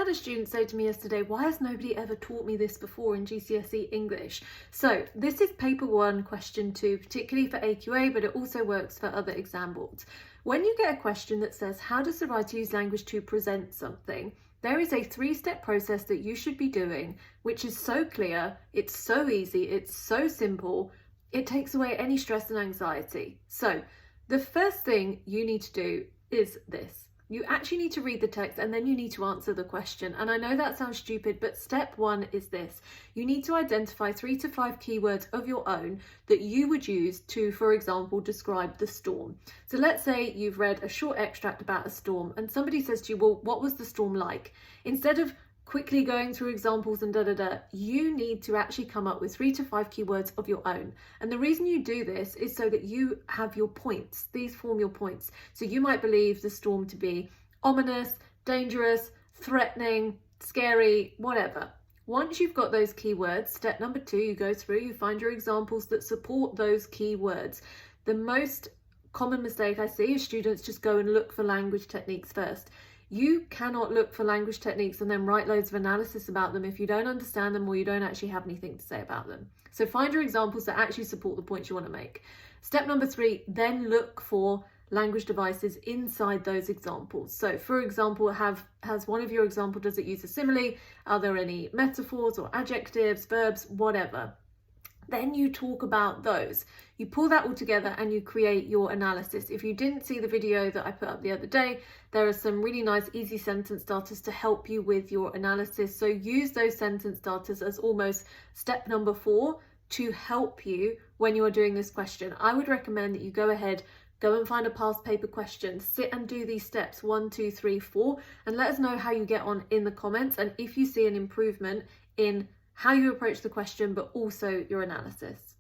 had a student say to me yesterday, why has nobody ever taught me this before in GCSE English? So this is paper 1, question 2, particularly for AQA, but it also works for other exam boards. When you get a question that says, how does the writer use language to present something? There is a 3-step process that you should be doing, which is so clear, it's so easy, it's so simple, it takes away any stress and anxiety. So the first thing you need to do is this. You actually need to read the text and then you need to answer the question. And I know that sounds stupid, but step 1 is this. You need to identify 3 to 5 keywords of your own that you would use to, for example, describe the storm. So let's say you've read a short extract about a storm and somebody says to you, well, what was the storm like? Instead of quickly going through examples and you need to actually come up with 3 to 5 keywords of your own. And the reason you do this is so that you have your points. These form your points. So you might believe the storm to be ominous, dangerous, threatening, scary, whatever. Once you've got those keywords, step number 2, you go through, you find your examples that support those keywords. The most common mistake I see is students just go and look for language techniques first. You cannot look for language techniques and then write loads of analysis about them if you don't understand them or you don't actually have anything to say about them. So find your examples that actually support the points you want to make. Step number 3, then look for language devices inside those examples. So for example, has one of your examples, does it use a simile? Are there any metaphors or adjectives, verbs, whatever? Then you talk about those. You pull that all together and you create your analysis. If you didn't see the video that I put up the other day, there are some really nice easy sentence starters to help you with your analysis. So use those sentence starters as almost step number 4 to help you when you are doing this question. I would recommend that you go ahead, go and find a past paper question, sit and do these steps 1, 2, 3, 4, and let us know how you get on in the comments and if you see an improvement in how you approach the question, but also your analysis.